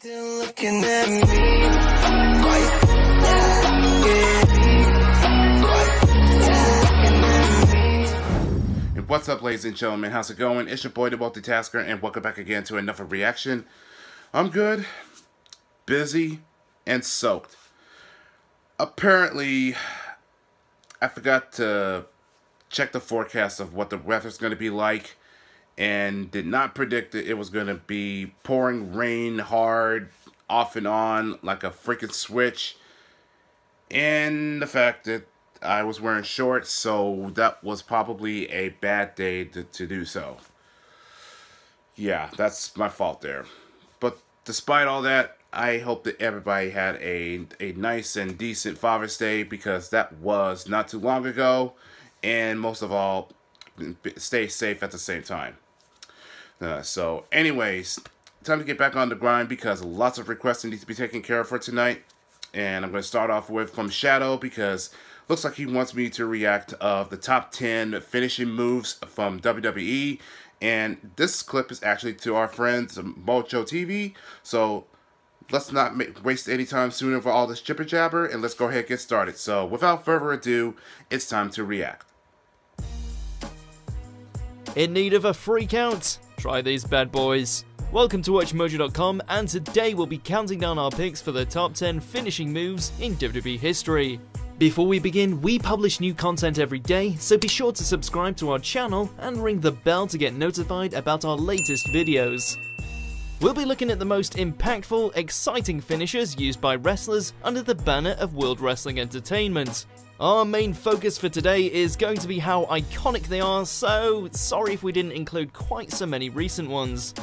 Still looking at me. And what's up, ladies and gentlemen? How's it going? It's your boy, the Multitasker, and welcome back again to another reaction. I'm good, busy, and soaked. Apparently, I forgot to check the forecast of what the weather's going to be like, and did not predict that it was going to be pouring rain hard, off and on, like a freaking switch. And the fact that I was wearing shorts, so that was probably a bad day to do so. Yeah, that's my fault there. But despite all that, I hope that everybody had a nice and decent Father's Day, because that was not too long ago. And most of all, stay safe at the same time. So anyways, time to get back on the grind, because lots of requests need to be taken care of for tonight. And I'm going to start off with from Shadow, because looks like he wants me to react of the top 10 finishing moves from WWE. And this clip is actually to our friends Mojo TV. So let's not waste any time sooner for all this jibber jabber, and let's go ahead and get started. So without further ado, it's time to react. In need of a freak out? Try these bad boys. Welcome to WatchMojo.com, and today we'll be counting down our picks for the top 10 finishing moves in WWE history. Before we begin, we publish new content every day, so be sure to subscribe to our channel and ring the bell to get notified about our latest videos. We'll be looking at the most impactful, exciting finishers used by wrestlers under the banner of World Wrestling Entertainment. Our main focus for today is going to be how iconic they are, so sorry if we didn't include quite so many recent ones.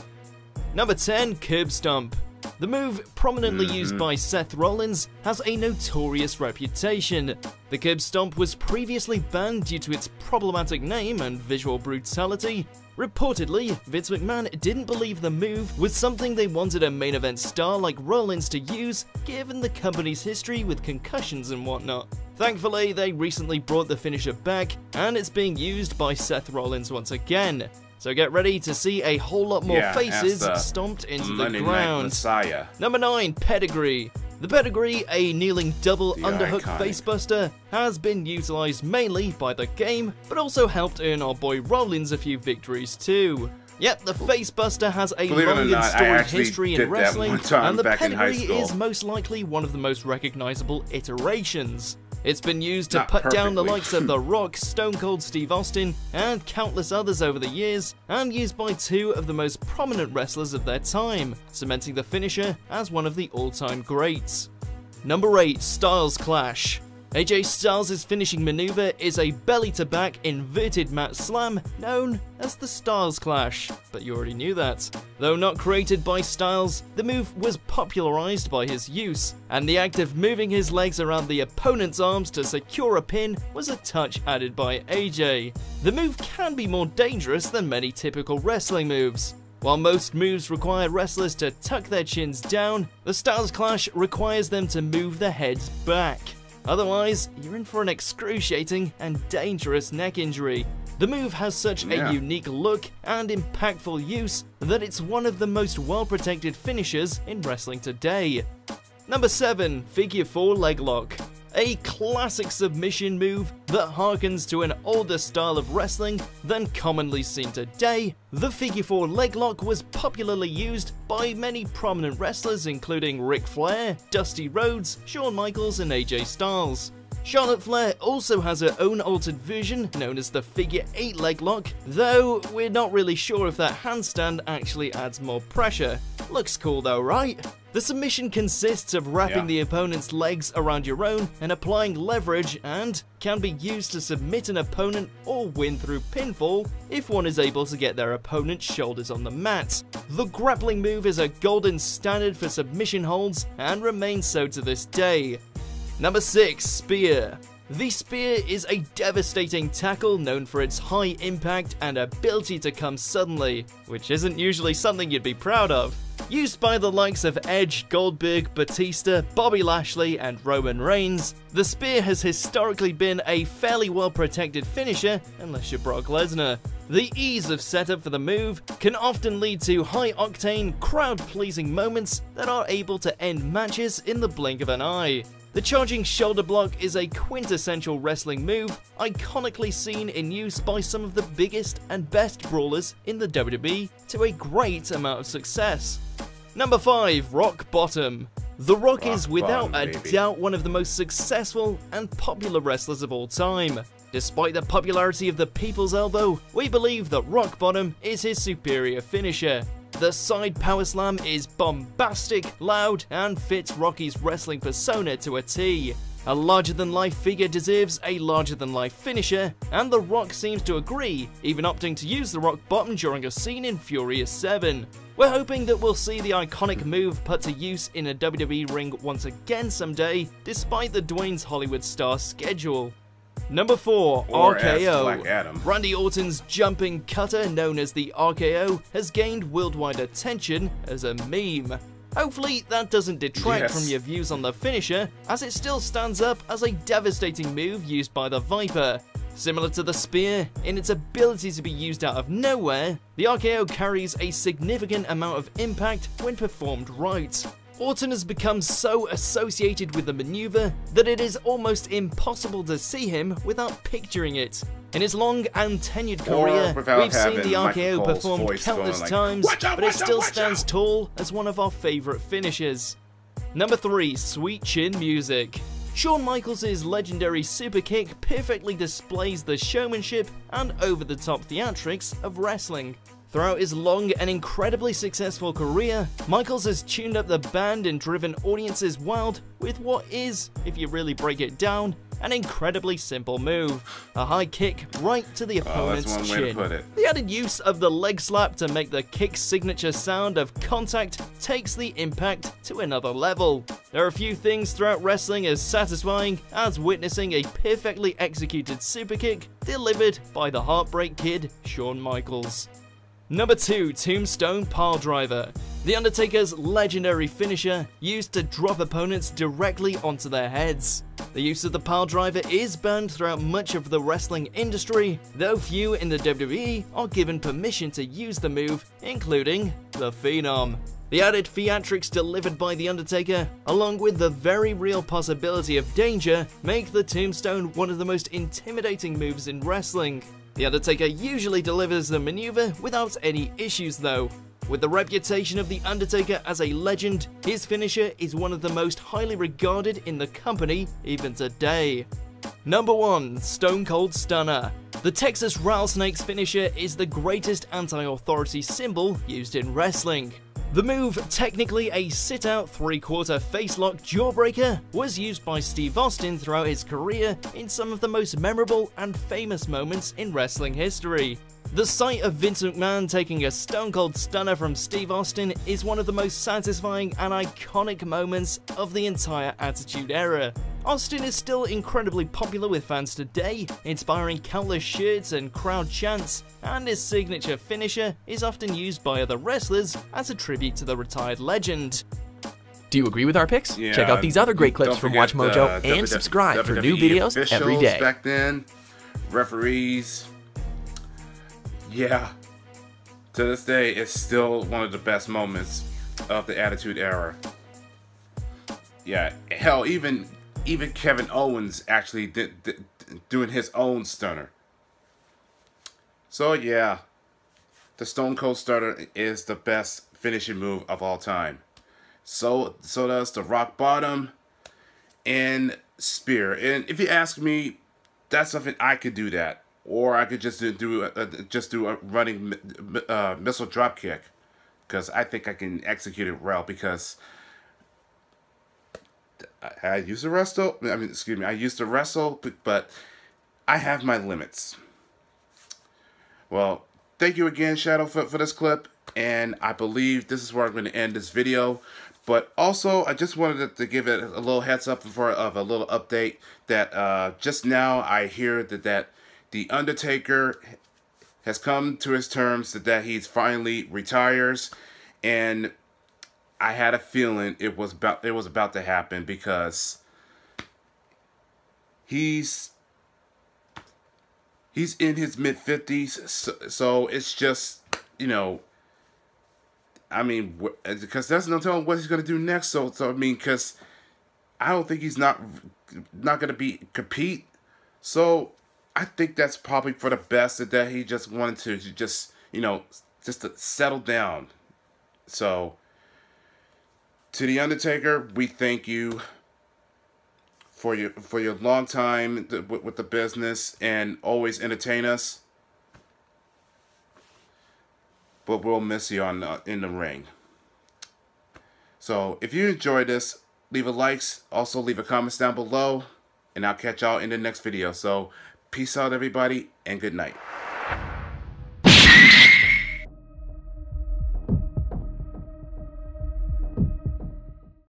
Number 10, Curb Stomp. The move, prominently used by Seth Rollins, has a notorious reputation. The Curb Stomp was previously banned due to its problematic name and visual brutality. Reportedly, Vince McMahon didn't believe the move was something they wanted a main event star like Rollins to use, given the company's history with concussions and whatnot. Thankfully, they recently brought the finisher back, and it's being used by Seth Rollins once again. So get ready to see a whole lot more faces stomped into the ground. Number 9, Pedigree. The Pedigree, a kneeling double underhook facebuster, has been utilized mainly by the game, but also helped earn our boy Rollins a few victories too. Yep, the facebuster has a long and storied history in wrestling, and the Pedigree is most likely one of the most recognizable iterations. It's been used to put down the likes of The Rock, Stone Cold Steve Austin, and countless others over the years, and used by two of the most prominent wrestlers of their time, cementing the finisher as one of the all-time greats. Number 8, Styles Clash. AJ Styles' finishing maneuver is a belly-to-back inverted mat slam known as the Styles Clash, but you already knew that. Though not created by Styles, the move was popularized by his use, and the act of moving his legs around the opponent's arms to secure a pin was a touch added by AJ. The move can be more dangerous than many typical wrestling moves. While most moves require wrestlers to tuck their chins down, the Styles Clash requires them to move their heads back. Otherwise, you're in for an excruciating and dangerous neck injury. The move has such a unique look and impactful use that it's one of the most well-protected finishers in wrestling today. Number 7, Figure 4 Leg Lock. A classic submission move that harkens to an older style of wrestling than commonly seen today, the Figure 4 Leg Lock was popularly used by many prominent wrestlers including Ric Flair, Dusty Rhodes, Shawn Michaels, and AJ Styles. Charlotte Flair also has her own altered version known as the Figure 8 Leg Lock, though we're not really sure if that handstand actually adds more pressure. Looks cool though, right? The submission consists of wrapping the opponent's legs around your own and applying leverage, and can be used to submit an opponent or win through pinfall if one is able to get their opponent's shoulders on the mat. The grappling move is a golden standard for submission holds and remains so to this day. Number 6, Spear. The Spear is a devastating tackle known for its high impact and ability to come suddenly, which isn't usually something you'd be proud of. Used by the likes of Edge, Goldberg, Batista, Bobby Lashley, and Roman Reigns, the Spear has historically been a fairly well-protected finisher, unless you're Brock Lesnar. The ease of setup for the move can often lead to high-octane, crowd-pleasing moments that are able to end matches in the blink of an eye. The charging shoulder block is a quintessential wrestling move, iconically seen in use by some of the biggest and best brawlers in the WWE to a great amount of success. Number 5. Rock Bottom. The Rock is without a doubt one of the most successful and popular wrestlers of all time. Despite the popularity of the People's Elbow, we believe that Rock Bottom is his superior finisher. The side power slam is bombastic, loud, and fits Rocky's wrestling persona to a T. A larger-than-life figure deserves a larger-than-life finisher, and The Rock seems to agree, even opting to use the Rock Bottom during a scene in Furious 7. We're hoping that we'll see the iconic move put to use in a WWE ring once again someday, despite the Dwayne's Hollywood star schedule. Number 4. RKO. Randy Orton's jumping cutter, known as the RKO, has gained worldwide attention as a meme. Hopefully that doesn't detract from your views on the finisher, as it still stands up as a devastating move used by the Viper. Similar to the spear, in its ability to be used out of nowhere, the RKO carries a significant amount of impact when performed right. Orton has become so associated with the maneuver that it is almost impossible to see him without picturing it. In his long and tenured career, we've seen the RKO performed countless times, but it still stands tall as one of our favourite finishers. Number 3. Sweet Chin Music. Shawn Michaels' legendary superkick perfectly displays the showmanship and over-the-top theatrics of wrestling. Throughout his long and incredibly successful career, Michaels has tuned up the band and driven audiences wild with what is, if you really break it down, an incredibly simple move. A high kick right to the opponent's chin. The added use of the leg slap to make the kick's signature sound of contact takes the impact to another level. There are few things throughout wrestling as satisfying as witnessing a perfectly executed superkick delivered by the Heartbreak Kid, Shawn Michaels. Number 2. Tombstone Piledriver. The Undertaker's legendary finisher used to drop opponents directly onto their heads. The use of the piledriver is banned throughout much of the wrestling industry, though few in the WWE are given permission to use the move, including the Phenom. The added theatrics delivered by The Undertaker, along with the very real possibility of danger, make the Tombstone one of the most intimidating moves in wrestling. The Undertaker usually delivers the maneuver without any issues though. With the reputation of The Undertaker as a legend, his finisher is one of the most highly regarded in the company even today. Number 1. Stone Cold Stunner. The Texas Rattlesnake's finisher is the greatest anti-authority symbol used in wrestling. The move, technically a sit-out 3/4 facelock jawbreaker, was used by Steve Austin throughout his career in some of the most memorable and famous moments in wrestling history. The sight of Vince McMahon taking a Stone Cold Stunner from Steve Austin is one of the most satisfying and iconic moments of the entire Attitude Era. Austin is still incredibly popular with fans today, inspiring countless shirts and crowd chants, and his signature finisher is often used by other wrestlers as a tribute to the retired legend. Do you agree with our picks? Yeah, check out these other great clips from Watch Mojo and subscribe for new videos every day. Back then, referees, yeah, to this day, it's still one of the best moments of the Attitude Era. Yeah, hell, even Kevin Owens actually doing his own stunner. So yeah, the Stone Cold Stunner is the best finishing move of all time. So does the Rock Bottom and Spear. And if you ask me, that's something I could do that, or I could just do a running missile drop kick, because I think I can execute it well. Because I used to wrestle. I used to wrestle, but I have my limits. Well, thank you again, Shadow, for this clip, and I believe this is where I'm going to end this video. But also, I just wanted to give it a little heads up of a little update that just now I hear that The Undertaker has come to his terms that he's finally retires, and I had a feeling it was about to happen, because he's he's in his mid-50s, so it's just, you know, I mean, because there's no telling what he's going to do next. So I mean, because I don't think he's not going to compete. So I think that's probably for the best, that he just wanted to just, you know, just to settle down. So to The Undertaker, we thank you for your long time with the business and always entertain us. But we'll miss you in the ring. So if you enjoyed this, leave a like, also leave a comments down below, and I'll catch y'all in the next video. So peace out, everybody, and good night.